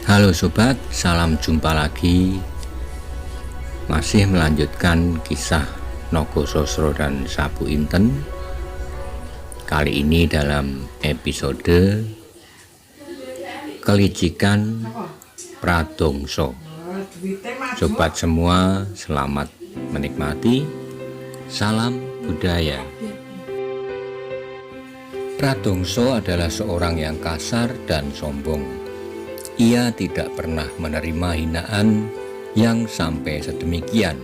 Halo sobat, salam jumpa lagi. Masih melanjutkan kisah Nogososro dan Sabu Inten. Kali ini dalam episode Kelicikan Pradongso. Sobat semua, selamat menikmati. Salam budaya. Pradongso adalah seorang yang kasar dan sombong. Ia tidak pernah menerima hinaan yang sampai sedemikian.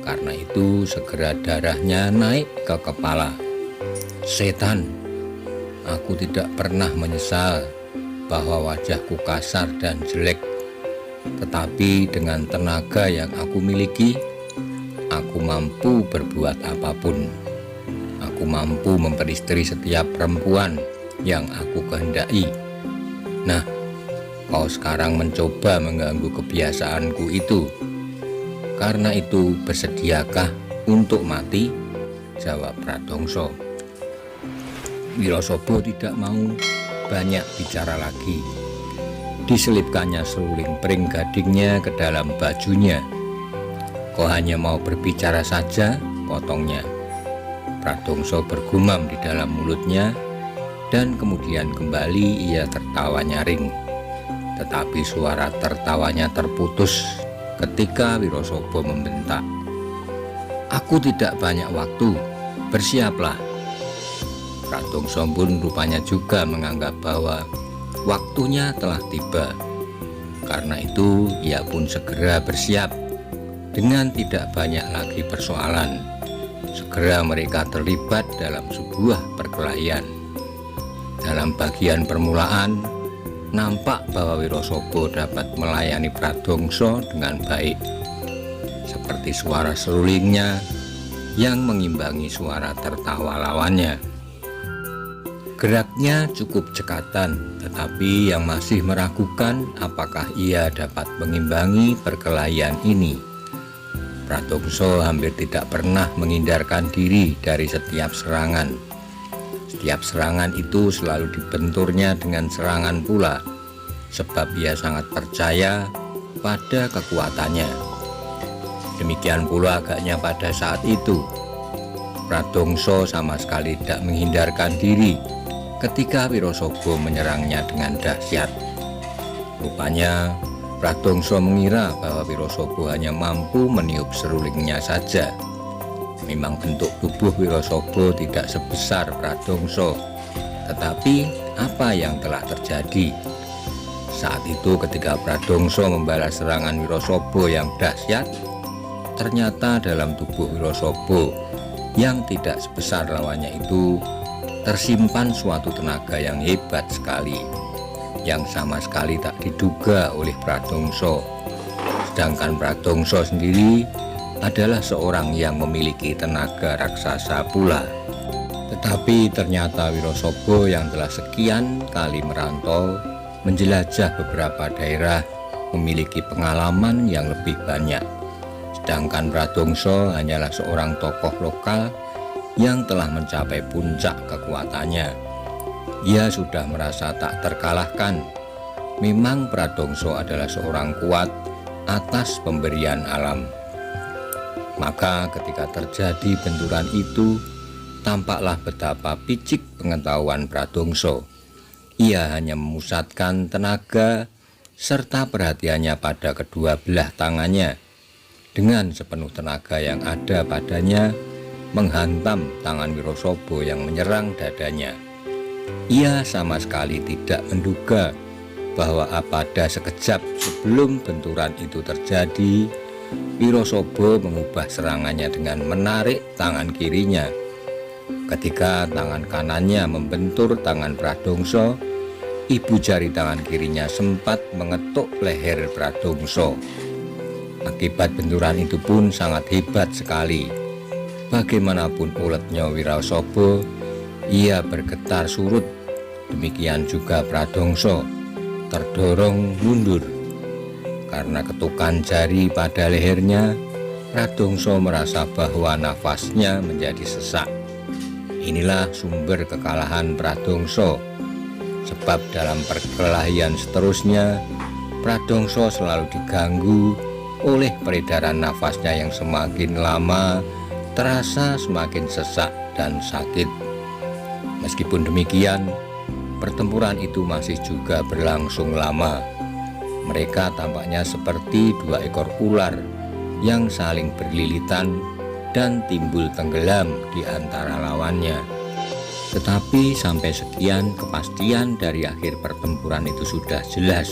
Karena itu segera darahnya naik ke kepala. Setan, aku tidak pernah menyesal bahwa wajahku kasar dan jelek. Tetapi dengan tenaga yang aku miliki, aku mampu berbuat apapun. Aku mampu memperistri setiap perempuan yang aku kehendaki. Nah, kau sekarang mencoba mengganggu kebiasaanku itu. Karena itu bersediakah untuk mati? Jawab Pradongso. Wirosobo tidak mau banyak bicara lagi. Diselipkannya seruling pring gadingnya ke dalam bajunya. Kau hanya mau berbicara saja, potongnya. Pradongso bergumam di dalam mulutnya, dan kemudian kembali ia tertawa nyaring. Tetapi suara tertawanya terputus ketika Wirosobo membentak. Aku tidak banyak waktu, bersiaplah. Pradongso pun rupanya juga menganggap bahwa waktunya telah tiba. Karena itu ia pun segera bersiap. Dengan tidak banyak lagi persoalan, segera mereka terlibat dalam sebuah perkelahian. Dalam bagian permulaan, nampak bahwa Wirosobo dapat melayani Pradongso dengan baik, seperti suara serulingnya yang mengimbangi suara tertawa lawannya. Geraknya cukup cekatan, tetapi yang masih meragukan apakah ia dapat mengimbangi perkelahian ini. Pradongso hampir tidak pernah menghindarkan diri dari setiap serangan. Setiap serangan itu selalu dibenturnya dengan serangan pula, sebab ia sangat percaya pada kekuatannya. Demikian pula agaknya pada saat itu. Pradongso sama sekali tidak menghindarkan diri ketika Wirosobo menyerangnya dengan dahsyat. Rupanya Pradongso mengira bahwa Wirosobo hanya mampu meniup serulingnya saja. Memang bentuk tubuh Wirosobo tidak sebesar Pradongso, tetapi apa yang telah terjadi? Saat itu ketika Pradongso membalas serangan Wirosobo yang dahsyat, ternyata dalam tubuh Wirosobo yang tidak sebesar lawannya itu tersimpan suatu tenaga yang hebat sekali, yang sama sekali tak diduga oleh Pradongso. Sedangkan Pradongso sendiri adalah seorang yang memiliki tenaga raksasa pula. Tetapi ternyata Wirosobo yang telah sekian kali merantau, menjelajah beberapa daerah, memiliki pengalaman yang lebih banyak. Sedangkan Pradongso hanyalah seorang tokoh lokal yang telah mencapai puncak kekuatannya. Ia sudah merasa tak terkalahkan. Memang Pradongso adalah seorang kuat atas pemberian alam. Maka ketika terjadi benturan itu, tampaklah betapa picik pengetahuan Pradongso. Ia hanya memusatkan tenaga serta perhatiannya pada kedua belah tangannya. Dengan sepenuh tenaga yang ada padanya, menghantam tangan Wirosobo yang menyerang dadanya. Ia sama sekali tidak menduga bahwa pada sekejap sebelum benturan itu terjadi, Wirosobo mengubah serangannya dengan menarik tangan kirinya. Ketika tangan kanannya membentur tangan Pradongso, ibu jari tangan kirinya sempat mengetuk leher Pradongso. Akibat benturan itu pun sangat hebat sekali. Bagaimanapun uletnya Wirosobo, ia bergetar surut. Demikian juga Pradongso terdorong mundur. Karena ketukan jari pada lehernya, Pradongso merasa bahwa nafasnya menjadi sesak. Inilah sumber kekalahan Pradongso. Sebab dalam perkelahian seterusnya, Pradongso selalu diganggu oleh peredaran nafasnya yang semakin lama terasa semakin sesak dan sakit. Meskipun demikian, pertempuran itu masih juga berlangsung lama. Mereka tampaknya seperti dua ekor ular yang saling berlilitan dan timbul tenggelam di antara lawannya. Tetapi sampai sekian kepastian dari akhir pertempuran itu sudah jelas,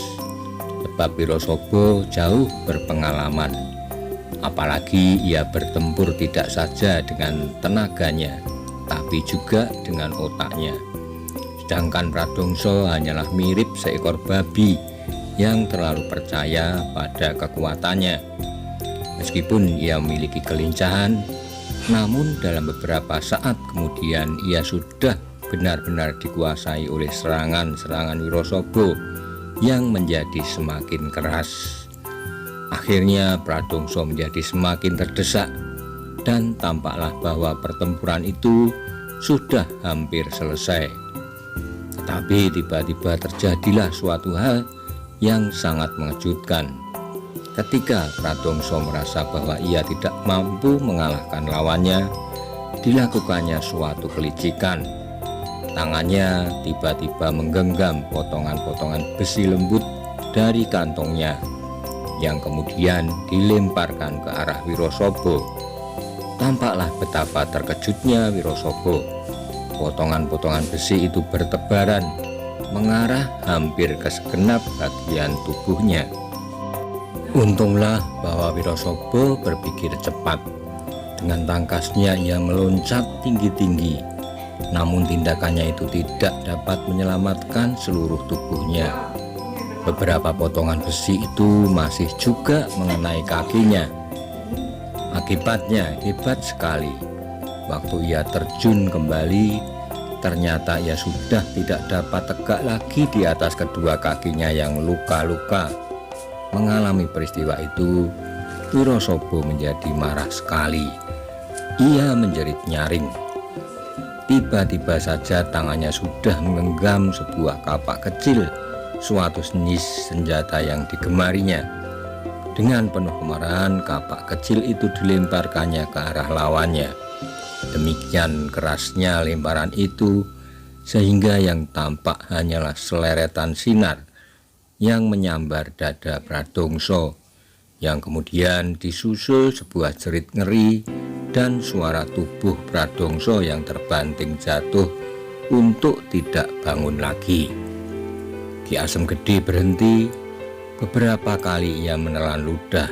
sebab Wirosobo jauh berpengalaman. Apalagi ia bertempur tidak saja dengan tenaganya, tapi juga dengan otaknya. Sedangkan Pradongso hanyalah mirip seekor babi yang terlalu percaya pada kekuatannya. Meskipun ia memiliki kelincahan, namun dalam beberapa saat kemudian ia sudah benar-benar dikuasai oleh serangan-serangan Wirosobo yang menjadi semakin keras. Akhirnya Pradongso menjadi semakin terdesak dan tampaklah bahwa pertempuran itu sudah hampir selesai. Tetapi tiba-tiba terjadilah suatu hal yang sangat mengejutkan. Ketika Pradongso merasa bahwa ia tidak mampu mengalahkan lawannya, dilakukannya suatu kelicikan. Tangannya tiba-tiba menggenggam potongan-potongan besi lembut dari kantongnya, yang kemudian dilemparkan ke arah Wirosobo. Tampaklah betapa terkejutnya Wirosobo. Potongan-potongan besi itu bertebaran mengarah hampir ke segenap bagian tubuhnya. Untunglah bahwa Wirosobo berpikir cepat. Dengan tangkasnya ia meloncat tinggi-tinggi, namun tindakannya itu tidak dapat menyelamatkan seluruh tubuhnya. Beberapa potongan besi itu masih juga mengenai kakinya. Akibatnya hebat sekali. Waktu ia terjun kembali, ternyata ia sudah tidak dapat tegak lagi di atas kedua kakinya yang luka-luka. Mengalami peristiwa itu, Wirosobo menjadi marah sekali. Ia menjerit nyaring. Tiba-tiba saja tangannya sudah menggenggam sebuah kapak kecil, suatu jenis senjata yang digemarinya. Dengan penuh kemarahan, kapak kecil itu dilemparkannya ke arah lawannya. Demikian kerasnya lemparan itu, sehingga yang tampak hanyalah seleretan sinar yang menyambar dada Pradongso, yang kemudian disusul sebuah jerit ngeri dan suara tubuh Pradongso yang terbanting jatuh untuk tidak bangun lagi. Ki Asem Gede berhenti. Beberapa kali ia menelan ludah.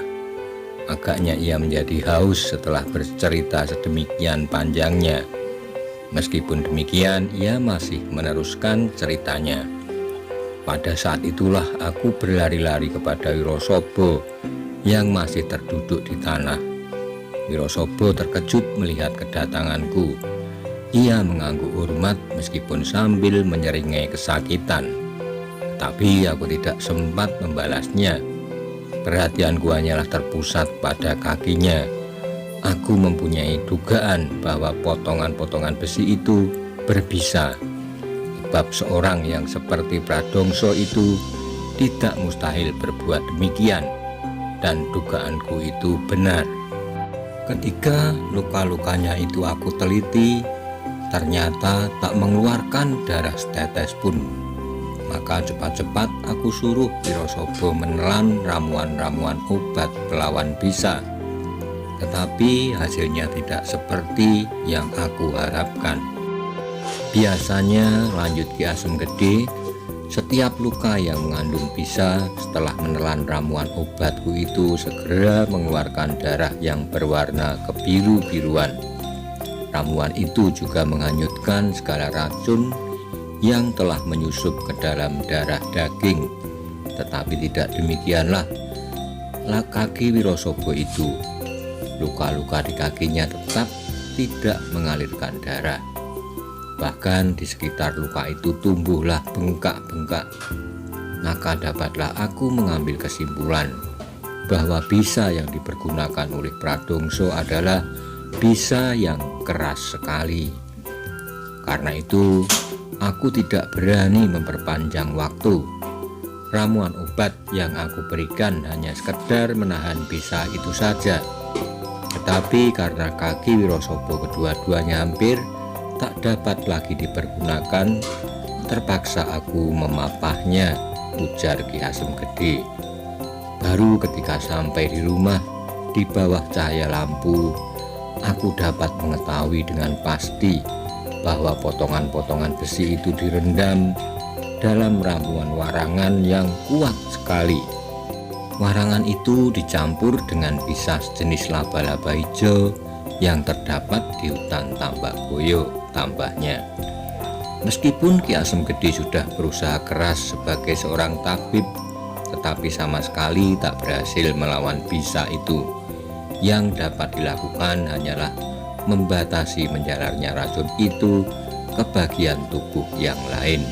Agaknya ia menjadi haus setelah bercerita sedemikian panjangnya. Meskipun demikian, ia masih meneruskan ceritanya. Pada saat itulah aku berlari-lari kepada Wirosobo yang masih terduduk di tanah. Wirosobo terkejut melihat kedatanganku. Ia mengangguk hormat meskipun sambil menyeringai kesakitan. Tapi aku tidak sempat membalasnya. Perhatianku hanyalah terpusat pada kakinya. Aku mempunyai dugaan bahwa potongan-potongan besi itu berbisa. Sebab seorang yang seperti Pradongso itu tidak mustahil berbuat demikian. Dan dugaanku itu benar. Ketika luka-lukanya itu aku teliti, ternyata tak mengeluarkan darah setetes pun. Maka cepat-cepat aku suruh Wirosobo menelan ramuan-ramuan obat pelawan bisa. Tetapi hasilnya tidak seperti yang aku harapkan. Biasanya, lanjut Ki Asem Gede, setiap luka yang mengandung bisa setelah menelan ramuan obatku itu segera mengeluarkan darah yang berwarna kebiru-biruan. Ramuan itu juga menghanyutkan segala racun yang telah menyusup ke dalam darah daging. Tetapi tidak demikianlah kaki Wirosobo itu. Luka-luka di kakinya tetap tidak mengalirkan darah. Bahkan di sekitar luka itu tumbuhlah bengkak-bengkak. Maka dapatlah aku mengambil kesimpulan bahwa bisa yang dipergunakan oleh Pradongso adalah bisa yang keras sekali. Karena itu aku tidak berani memperpanjang waktu. ramuan obat yang aku berikan hanya sekedar menahan bisa itu saja. Tetapi karena kaki Wirosobo kedua-duanya hampir tak dapat lagi dipergunakan, terpaksa aku memapahnya, ujar Ki Asem Gede. Baru ketika sampai di rumah, di bawah cahaya lampu, aku dapat mengetahui dengan pasti bahwa potongan-potongan besi itu direndam dalam ramuan warangan yang kuat sekali. Warangan itu dicampur dengan bisa sejenis laba-laba hijau yang terdapat di hutan Tambak Boyo, tambahnya. Meskipun Ki Asem Gede sudah berusaha keras sebagai seorang tabib, tetapi sama sekali tak berhasil melawan bisa itu. Yang dapat dilakukan hanyalah membatasi menjalarnya racun itu ke bagian tubuh yang lain.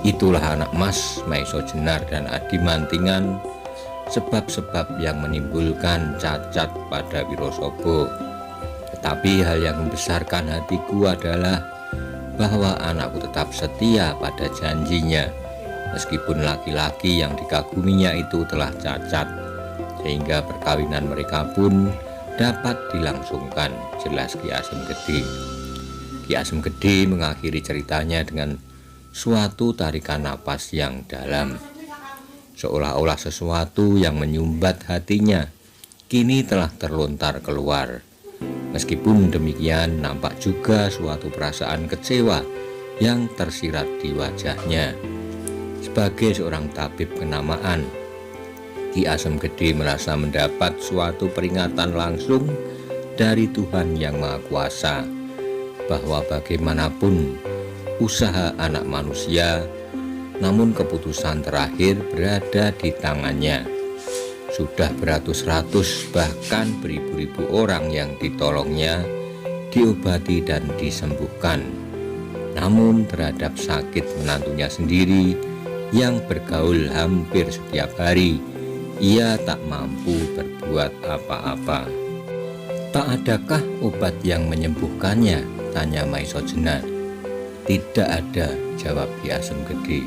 Itulah anak Mas, Maiso Jenar dan Adi Mantingan, sebab-sebab yang menimbulkan cacat pada Wirosobo. Tetapi hal yang membesarkan hatiku adalah bahwa anakku tetap setia pada janjinya, meskipun laki-laki yang dikaguminya itu telah cacat, sehingga perkawinan mereka pun dapat dilangsungkan, jelas Ki Asem Gede. Ki Asem Gede mengakhiri ceritanya dengan suatu tarikan napas yang dalam, seolah-olah sesuatu yang menyumbat hatinya kini telah terlontar keluar. Meskipun demikian, nampak juga suatu perasaan kecewa yang tersirat di wajahnya. Sebagai seorang tabib kenamaan, Ki Asem Gede merasa mendapat suatu peringatan langsung dari Tuhan Yang Maha Kuasa bahwa bagaimanapun usaha anak manusia, namun keputusan terakhir berada di tangannya. Sudah beratus-ratus bahkan beribu-ribu orang yang ditolongnya diobati dan disembuhkan. Namun terhadap sakit menantunya sendiri yang bergaul hampir setiap hari, ia tak mampu berbuat apa-apa. Tak adakah obat yang menyembuhkannya? Tanya Maiso Jenar. Tidak ada, jawab Ki Asem Gede.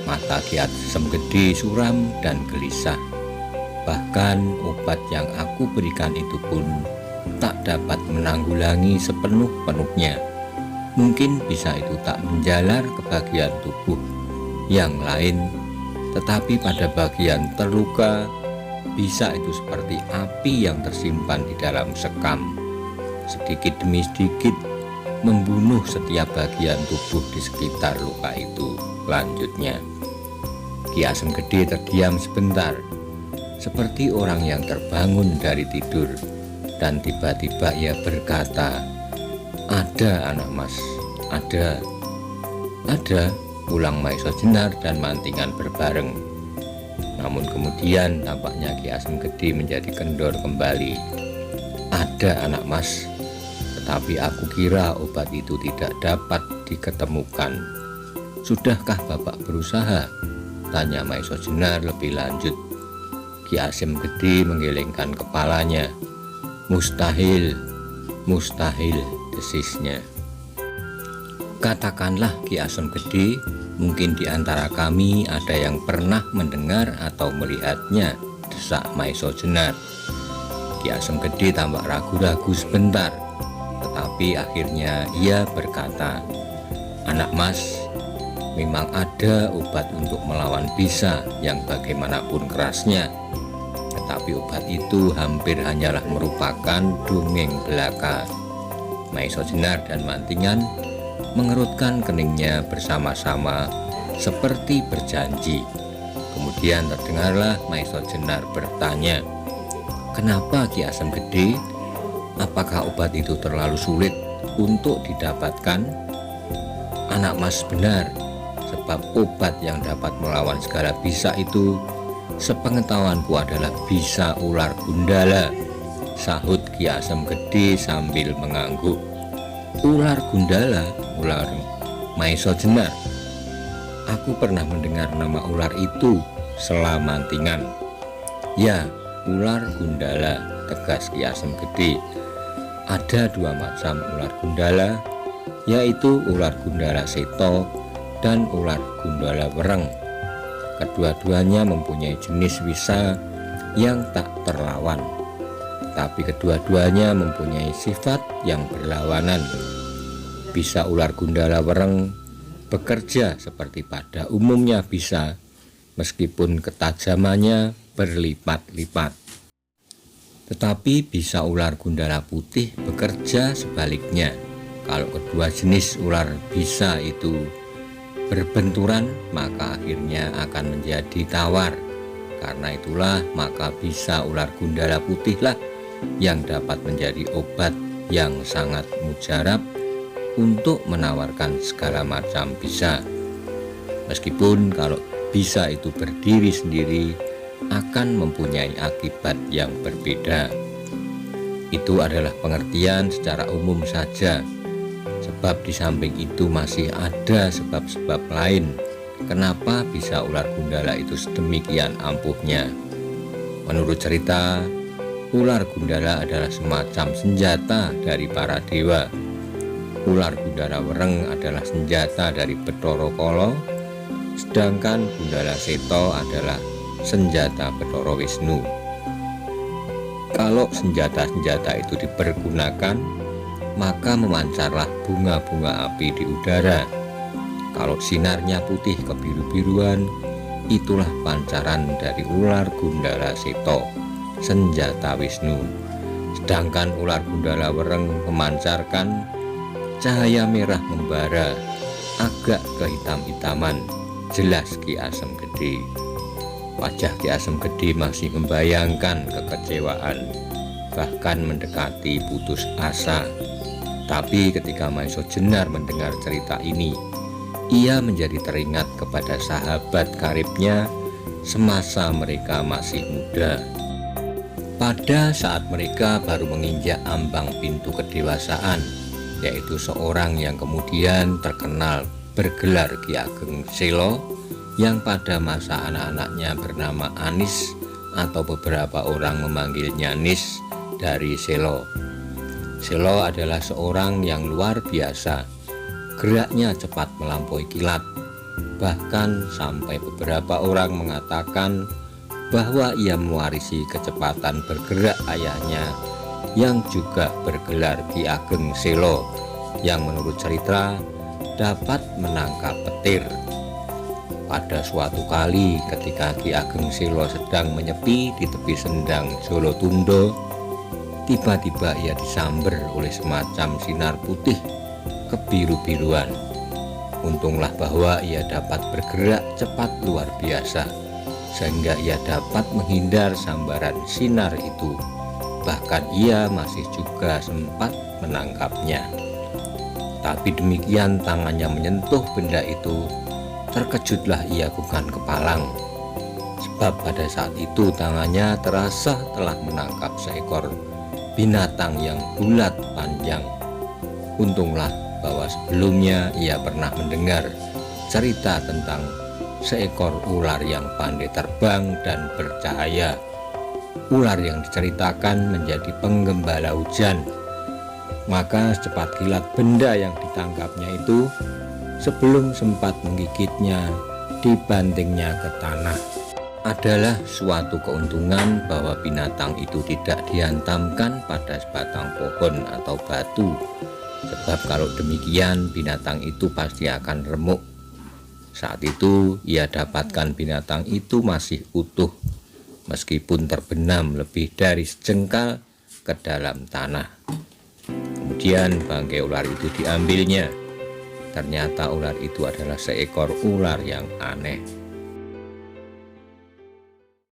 Mata Ki Asem Gede suram dan gelisah. Bahkan obat yang aku berikan itu pun tak dapat menanggulangi sepenuh-penuhnya. Mungkin bisa itu tak menjalar ke bagian tubuh yang lain, tetapi pada bagian terluka, bisa itu seperti api yang tersimpan di dalam sekam, sedikit demi sedikit membunuh setiap bagian tubuh di sekitar luka itu. Lanjutnya, Ki Asem Gede terdiam sebentar, seperti orang yang terbangun dari tidur, dan tiba-tiba ia berkata, "Ada anak Mas, ada." "Ada," ulang Maiso Jenar dan Mantingan berbareng. Namun kemudian tampaknya Ki Asem Gede menjadi kendor kembali. "Ada anak Mas, tetapi aku kira obat itu tidak dapat diketemukan." "Sudahkah Bapak berusaha?" tanya Maiso Jenar lebih lanjut. Ki Asem Gede menggelengkan kepalanya. "Mustahil, mustahil," desisnya. "Katakanlah Ki Asem Gede, mungkin di antara kami ada yang pernah mendengar atau melihatnya," desak Maiso Jenar. Ki Asem Gede tampak ragu-ragu sebentar, tetapi akhirnya ia berkata, "Anak Mas, memang ada obat untuk melawan bisa yang bagaimanapun kerasnya. Tetapi obat itu hampir hanyalah merupakan dongeng belaka." Maiso Jenar dan Mantingan mengerutkan keningnya bersama-sama seperti berjanji. Kemudian terdengarlah Maiso Jenar bertanya, "Kenapa Ki Asem Gede? Apakah obat itu terlalu sulit untuk didapatkan?" "Anak Mas benar, sebab obat yang dapat melawan segala bisa itu sepengetahuanku adalah bisa ular gundala," sahut Ki Asem Gede sambil mengangguk. "Ular gundala?" ular Maiso Jenar. "Aku pernah mendengar nama ular itu," sela Mantingan. "Ya, ular gundala," tegas Ki Asem Gede. "Ada dua macam ular gundala, yaitu ular gundala seto dan ular gundala wereng. Kedua-duanya mempunyai jenis wisa yang tak terlawan, tetapi kedua-duanya mempunyai sifat yang berlawanan. Bisa ular gundala wereng bekerja seperti pada umumnya bisa, meskipun ketajamannya berlipat-lipat. Tetapi bisa ular gundala putih bekerja sebaliknya. Kalau kedua jenis ular bisa itu berbenturan, maka akhirnya akan menjadi tawar. Karena itulah maka bisa ular gundala putihlah yang dapat menjadi obat yang sangat mujarab untuk menawarkan segala macam bisa. Meskipun kalau bisa itu berdiri sendiri akan mempunyai akibat yang berbeda. Itu adalah pengertian secara umum saja, sebab di samping itu masih ada sebab-sebab lain kenapa bisa ular gundala itu sedemikian ampuhnya. Menurut cerita, ular gundala adalah semacam senjata dari para dewa. Ular gundala wereng adalah senjata dari Bathara Kala, sedangkan Gundala Seta adalah senjata Bathara Wisnu. Kalau senjata-senjata itu dipergunakan, maka memancarlah bunga-bunga api di udara. Kalau sinarnya putih kebiru-biruan, itulah pancaran dari ular Gundala Seta, senjata Wisnu. Sedangkan ular gundala wereng memancarkan cahaya merah membara, agak kehitam-hitaman, jelas Ki Asem Gedhe. Wajah Ki Asem Gedhe masih membayangkan kekecewaan, bahkan mendekati putus asa. Tapi ketika Maesa Jenar mendengar cerita ini, ia menjadi teringat kepada sahabat karibnya semasa mereka masih muda. Pada saat mereka baru menginjak ambang pintu kedewasaan, yaitu seorang yang kemudian terkenal bergelar Ki Ageng Sela, yang pada masa anak-anaknya bernama Anis, atau beberapa orang memanggilnya Nis dari Sela. Sela adalah seorang yang luar biasa, geraknya cepat melampaui kilat, bahkan sampai beberapa orang mengatakan bahwa ia mewarisi kecepatan bergerak ayahnya yang juga bergelar Ki Ageng Sela, yang menurut cerita dapat menangkap petir. Pada suatu kali ketika Ki Ageng Sela sedang menyepi di tepi sendang Jolotundo, tiba-tiba ia disamber oleh semacam sinar putih kebiru-biruan. Untunglah bahwa ia dapat bergerak cepat luar biasa, sehingga ia dapat menghindar sambaran sinar itu. Bahkan ia masih juga sempat menangkapnya. Tapi demikian tangannya menyentuh benda itu, terkejutlah ia bukan kepalang, sebab pada saat itu tangannya terasa telah menangkap seekor binatang yang bulat panjang. Untunglah bahwa sebelumnya ia pernah mendengar cerita tentang seekor ular yang pandai terbang dan bercahaya. Ular yang diceritakan menjadi penggembala hujan. Maka secepat kilat benda yang ditangkapnya itu, sebelum sempat menggigitnya, dibantingnya ke tanah. Adalah suatu keuntungan bahwa binatang itu tidak dihantamkan pada sebatang pohon atau batu, sebab kalau demikian binatang itu pasti akan remuk. Saat itu ia dapatkan binatang itu masih utuh, meskipun terbenam lebih dari sejengkal ke dalam tanah. Kemudian bangkai ular itu diambilnya. Ternyata ular itu adalah seekor ular yang aneh.